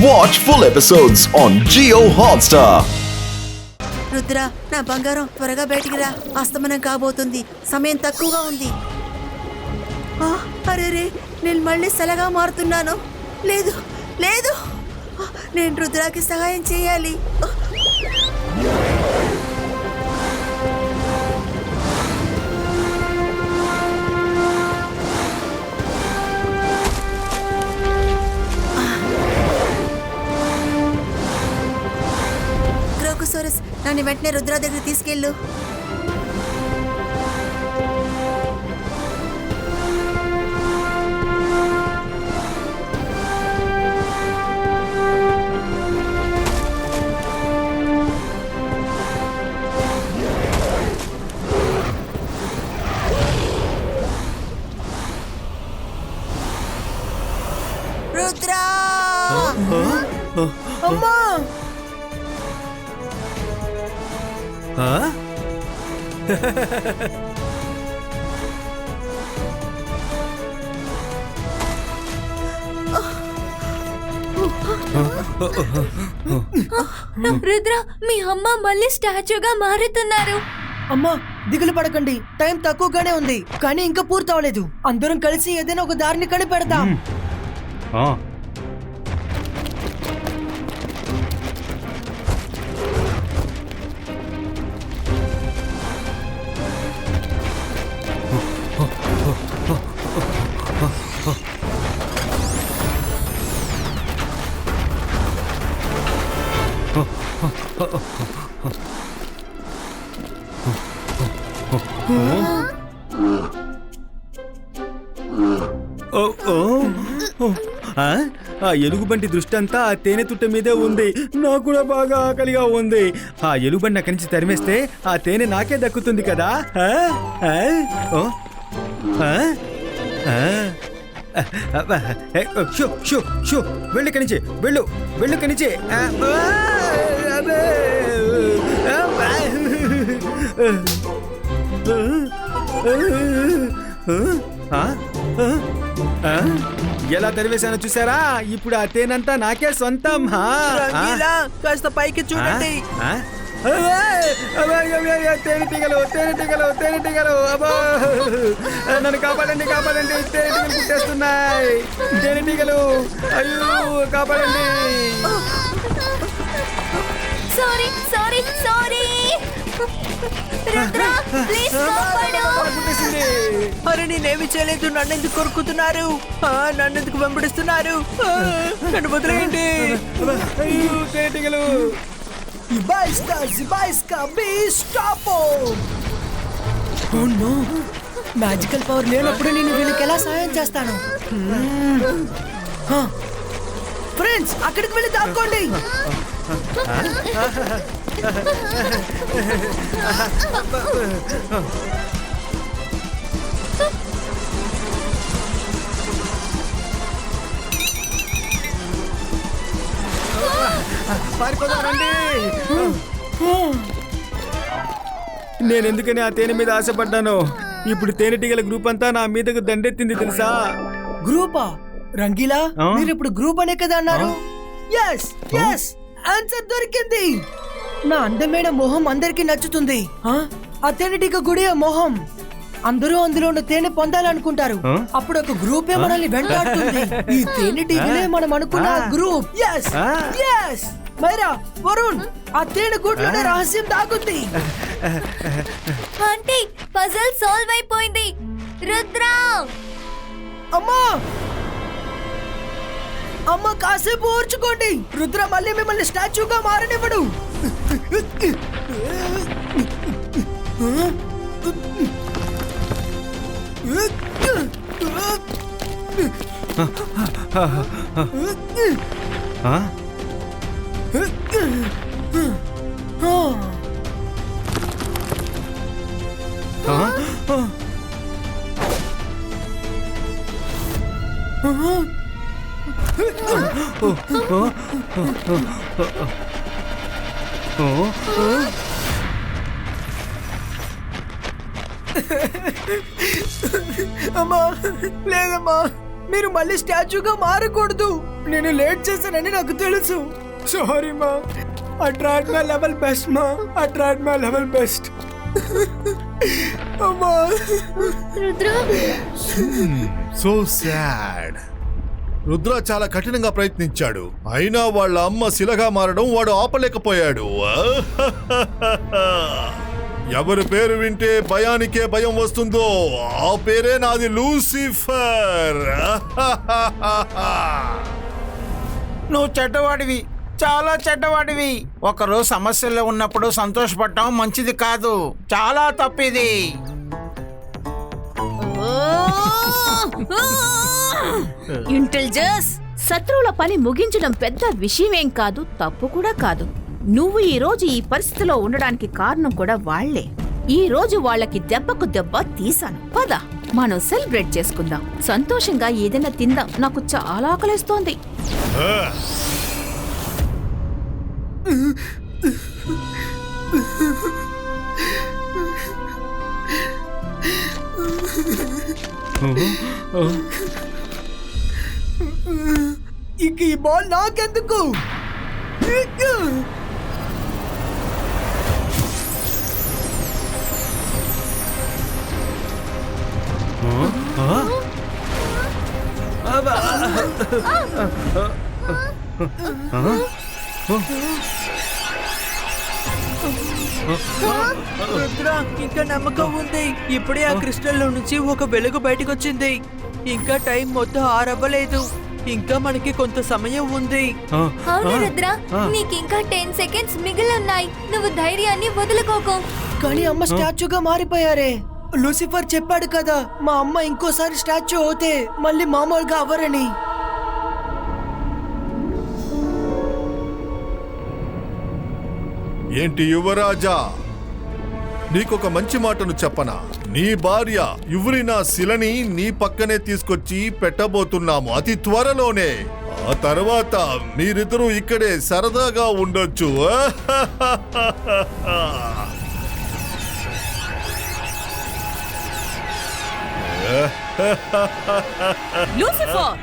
Watch full episodes on Jio Hotstar. Rudra, నా బంగారం త్వరగా బయటికి రా. అస్తమనం కాబోతుంది, సమయం తక్కువగా ఉంది. అరే, నేను మళ్ళీ సలగా మారుతున్నాను. లేదు లేదు, నేను రుద్రాకి సహాయం చేయాలి. క్రోకోసారస్, నన్ను వెంటనే రుద్ర దగ్గర తీసుకెళ్ళు. రుద్ర! అమ్మా! రుద్ర, మీ అమ్మ మళ్ళీ స్టాచ్యూగా మారుతున్నారు. అమ్మా, దిగులు పడకండి, టైం తక్కువగానే ఉంది, కానీ ఇంకా పూర్తవలేదు. అందరం కలిసి ఏదైనా ఒక దారిని కనిపెడదాం. ఆ ఎలుగుబంటి దృష్టి అంతా ఆ తేనె తుట్ట మీదే ఉంది. నాకు కూడా బాగా ఆకలిగా ఉంది. ఆ ఎలుగుబంటి అక్కడి నుంచి తరిమేస్తే ఆ తేనె నాకే దక్కుతుంది కదా. వెళ్ళు ఇక్కడి నుంచి, వెళ్ళు ఇక్కడి నుంచి. ఎలా తరివేశానో చూసారా? ఇప్పుడు ఆ తేనంతా నాకే సొంతం. కాస్త పైకి చూడండి. తేనెటీగలు అబ్బా, నన్ను కాపాడండి, తేనెటీగలు పుట్టేస్తున్నాయి. తేనెటీగలు, అయ్యో కాపాడండి. సారీ రుద్ర, ప్లీజ్ కాపాడు. అరే, నేనేమి చేయలేదు. నన్ను ఎందుకు కొరుకుతున్నారు? నన్ను ఎందుకు వెంబడిస్తున్నారు? నన్ను వదిలేయండి. అయ్యో తేనెటీగలు. మ్యాజికల్ పవర్ లేనప్పుడు నేను వీళ్ళకి ఎలా సాయం చేస్తాను? ఫ్రెండ్స్, అక్కడికి వెళ్ళి దాక్కోండి. నేనెందుకని ఆ తేనె మీద ఆశపడ్డాను. ఇప్పుడు తేనెటీగల గ్రూప్ అంతా నా మీదకు దండెత్తింది తెలుసా? గ్రూపా? రంగీలా, మీరు ఇప్పుడు గ్రూప్ అనే కదా అన్నారు? ఆన్సర్ దొరికింది. నా అందమైన మొహం అందరికి నచ్చుతుంది. ఆ తేనెటీగ గుడి మొహం. అందరూ అందులో ఉన్న తేనె పొందాలనుకుంటారు. అప్పుడు ఒక గ్రూపే మనల్ని వెంటాడుతుంది. ఈ తేనెటీగలే మనం అనుకున్న గ్రూప్. మైరా, వరుణ్, ఆ తేనె గుడ్లోనే రహస్యం దాగుంది. ఆంటీ, పజల్ సాల్వ్ అయిపోయింది. రుద్ర! అమ్మ, కాసేపు ఊర్చుకోండి. రుద్ర మళ్ళీ మిమ్మల్ని స్టాచ్యూగా మారనివ్వడు. అమ్మా, లేదమ్మా, మీరు మళ్ళీ స్టాచ్యూగా మారకూడదు. నేను లేట్ చేశానని నాకు తెలుసు. సారీ మా. I tried my level best మా. I tried my level best. అమ్మా. Rudra so sad. రుద్ర చాలా కఠినంగా ప్రయత్నించాడు, అయినా వాళ్ళ అమ్మ శిలగా మారడం వాడు ఆపలేకపోయాడు. ఎవరి పేరు వింటే భయానికే భయం వస్తుందో ఆ పేరే నాది, లూసిఫర్. నువ్వు చెడ్డవాడివి, చాలా చెడ్డవాడివి. ఒకరోజు సమస్యల్లో ఉన్నప్పుడు సంతోషపడటం మంచిది కాదు, చాలా తప్పిది. ఇంటెలిజెన్స్. శత్రువుల పని ముగించడం పెద్ద విషయమేం కాదు, తప్పు కూడా కాదు. నువ్వు ఈ రోజు ఈ పరిస్థితిలో ఉండడానికి కారణం కూడా వాళ్లే. ఈ రోజు వాళ్ళకి దెబ్బకు దెబ్బ తీసాను. పద మనం సెలబ్రేట్ చేసుకుందాం, సంతోషంగా ఏదైనా తిందాం. నాకు చాలా ఆకలిస్తోంది. ఇంక ఈ బాల్ నాకెందుకు? రుద్ర, ఇంకా నమ్మకం ఉంది. ఇప్పుడే ఆ క్రిస్టల్ లో నుంచి ఒక వెలుగు బయటకు వచ్చింది. ఇంకా టైం మొత్తం ఆరవ్వలేదు. ఇంకా మనకి కొంత సమయం ఉంది. అవును రుద్ర, నీకింకా 10 సెకండ్స్ మిగిలి ఉన్నాయి. నువ్వు ధైర్యాన్ని వదులుకోకు. కానీ అమ్మ స్టాచ్యూగా మారిపోయారే. లూసిఫర్ చెప్పాడు కదా, మా అమ్మ ఇంకోసారి స్టాచ్యూ అవుతే మళ్ళీ మామూలుగా అవ్వరని. ఏంటి యువరాజా, నీకొక మంచి మాటను చెప్పనా? నీ భార్య యువరినా శిలని నీ పక్కనే తీసుకొచ్చి పెట్టబోతున్నాము అతి త్వరలోనే. ఆ తర్వాత మీరిద్దరూ ఇక్కడే సరదాగా ఉండొచ్చు. లూసిఫర్,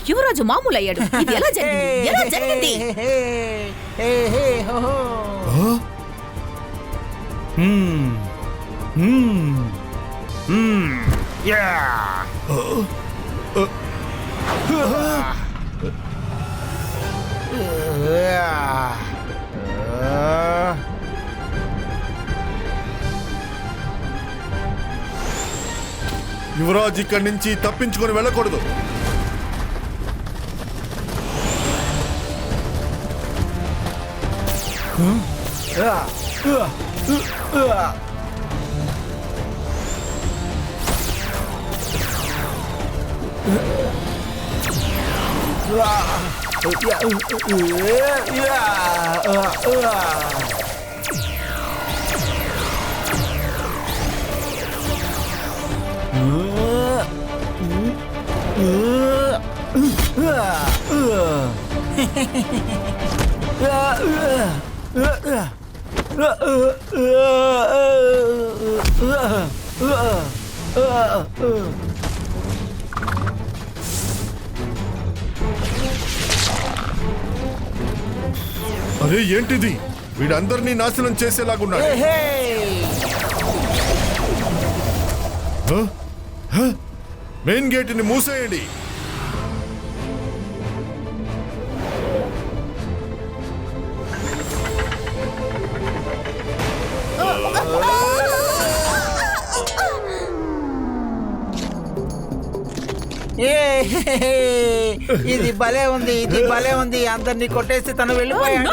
యువరాజు మామూలు అయ్యాడు. ఇది ఎలా జరిగింది? ఎలా జరిగింది? యువరాజ్ ఇక్కడి నుంచి తప్పించుకొని వెళ్ళకూడదు. అరే ఏంటిది? వీడందరినీ నాశనం చేసేలాగున్నాడు. మెయిన్ గేట్ని మూసేయండి. ఏ ఇది భలే ఉంది, ఇది భలే ఉంది. అందరినీ కొట్టేసి తను వెళ్ళిపోయాడు.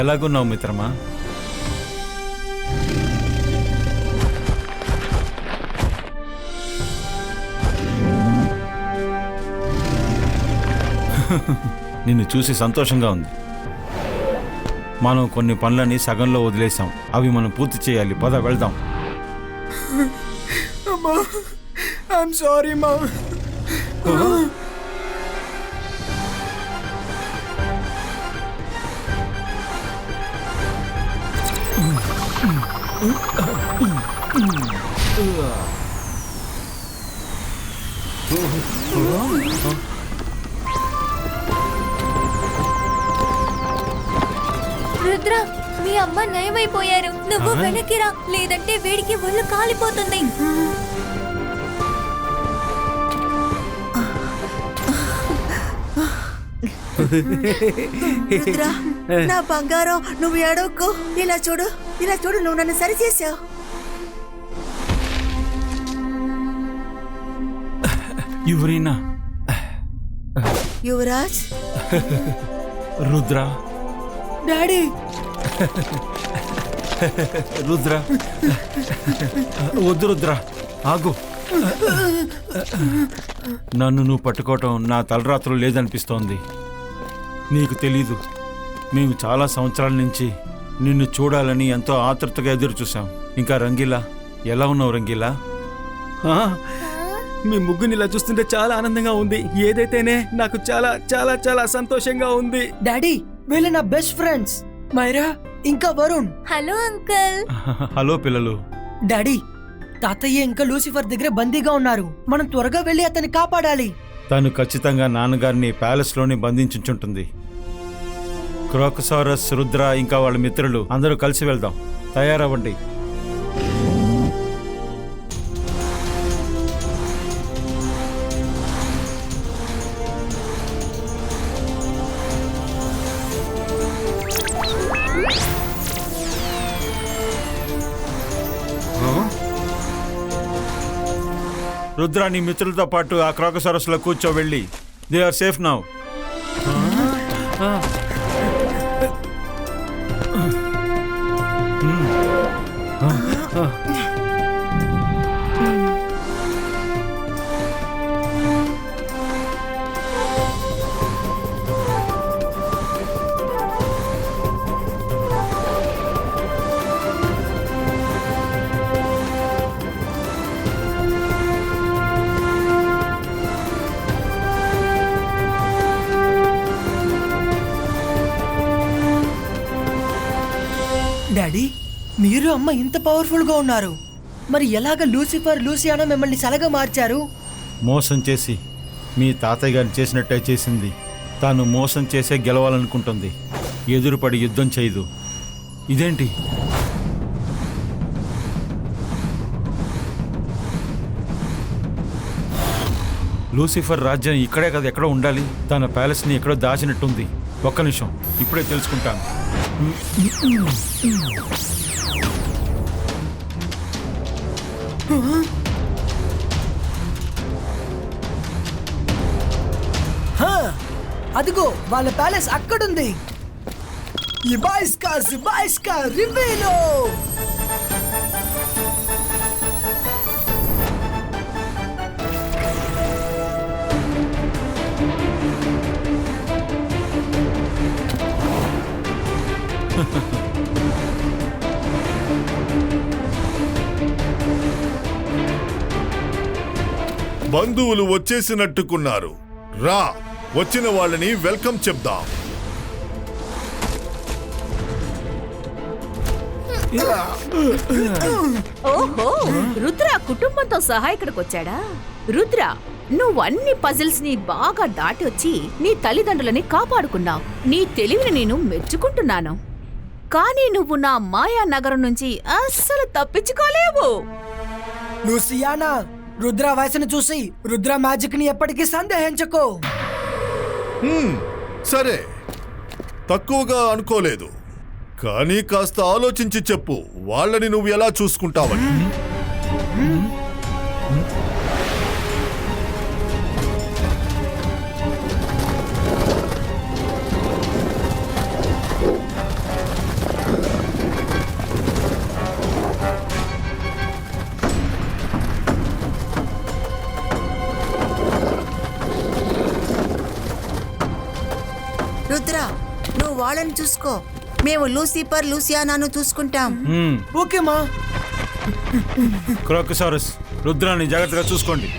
ఎలాగున్నావు మిత్రమా? నిన్ను చూసి సంతోషంగా ఉంది. మనం కొన్ని పనులని సగంలో వదిలేసాం. అవి మనం పూర్తి చేయాలి. పద వెళ్దాం. ఐఎమ్ సారీ మా. రుద్ర, మీ అమ్మ నయమైపోయారు. నువ్వు వెనక్కిరా, లేదంటే వేడికి ఒళ్ళు కాలిపోతుంది. రుద్ర, నా బంగారం, నువ్వు ఏడవకు. ఇలా చూడు, ఇలా చూడు, నువ్వు నన్ను సరి చేసావు. యువరీనా, యువరాజ్, రుద్ర, డాడీ, రుద్ర, వద్దు రుద్ర, ఆగు. నన్ను నువ్వు పట్టుకోవటం నా తలరాత్రులు లేదనిపిస్తోంది. నీకు తెలీదు, మేము చాలా సంవత్సరాల నుంచి నిన్ను చూడాలని ఎంతో ఆతృతగా ఎదురు చూసాం. ఇంకా రంగీలా, ఎలా ఉన్నావు రంగీలా? మీ ముగ్గుని ఇలా చూస్తుంటే చాలా ఆనందంగా ఉంది. ఏదైతేనే నాకు చాలా చాలా చాలా సంతోషంగా ఉంది. డాడీ, వీళ్ళు నా బెస్ట్ ఫ్రెండ్స్, మైరా ఇంకా వరుణ్. Hello uncle. హలో పిల్లలు. డాడీ, తాతయ్య ఇంకా లూసిఫర్ దగ్గర బందీగా ఉన్నారు. మనం త్వరగా వెళ్ళి అతన్ని కాపాడాలి. తను ఖచ్చితంగా నాన్నగారిని ప్యాలెస్లోనే బంధించుంటుంది. క్రోకసారస్, రుద్ర ఇంకా వాళ్ళ మిత్రులు అందరూ కలిసి వెళ్దాం. తయారవ్వండి. రుద్ర, నీ మిత్రులతో పాటు ఆ క్రోకసారస్ లో కూర్చో వెళ్ళి. They are safe now. Daddy, మీరు అమ్మ ఇంత పవర్ఫుల్ గా ఉన్నారు, మరి ఎలాగ లూసిఫర్, లూసియానా మిమ్మల్ని సలగా మార్చారు? మోసం చేసి మీ తాతయ్య గారిని చేసినట్టే చేసింది. తాను మోసం చేసే గెలవాలనుకుంటుంది. ఎదురుపడి యుద్ధం చేయదు. ఇదేంటి? లూసిఫర్ రాజ్యం ఇక్కడే కదా, ఎక్కడో ఉండాలి. తన ప్యాలెస్ని ఎక్కడో దాచినట్టుంది. ఒక్క నిమిషం, ఇప్పుడే తెలుసుకుంటాను. అదిగో వాళ్ళ ప్యాలెస్ అక్కడుంది. ఇబాయిస్కా రివేలో. బంధువులు వచ్చేసినట్టుకున్నారు. రా, వచ్చిన వాళ్ళని వెల్కమ్ చెప్దాం. ఓహో, రుద్ర కుటుంబంతో సహా ఇక్కడికి వచ్చాడా? రుద్ర, నువ్వు అన్ని పజిల్స్ ని బాగా దాటి వచ్చి నీ తల్లిదండ్రులని కాపాడుకున్నావు. నీ తెలివిని నేను మెచ్చుకుంటున్నాను. కానీ నువ్వు నా మాయా నగరం నుంచి అస్సలు తప్పించుకోలేవు. లూసియానా, రుద్ర వయసును చూసి రుద్ర మ్యాజిక్ ని ఎప్పటికీ సందేహించకు. సరే, తక్కువగా అనుకోలేదు. కానీ కాస్త ఆలోచించి చెప్పు, వాళ్ళని నువ్వు ఎలా చూసుకుంటావని. రుద్ర, నువ్వు వాళ్ళని చూసుకో, మేము లూసిఫర్ లూసియానాను చూసుకుంటాం. ఓకే మా. క్రోకోసారస్, రుద్రాన్ని జాగ్రత్తగా చూసుకోండి.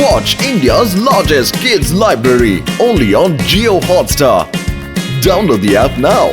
Watch India's largest kids library only on Jio Hotstar. Download the app now.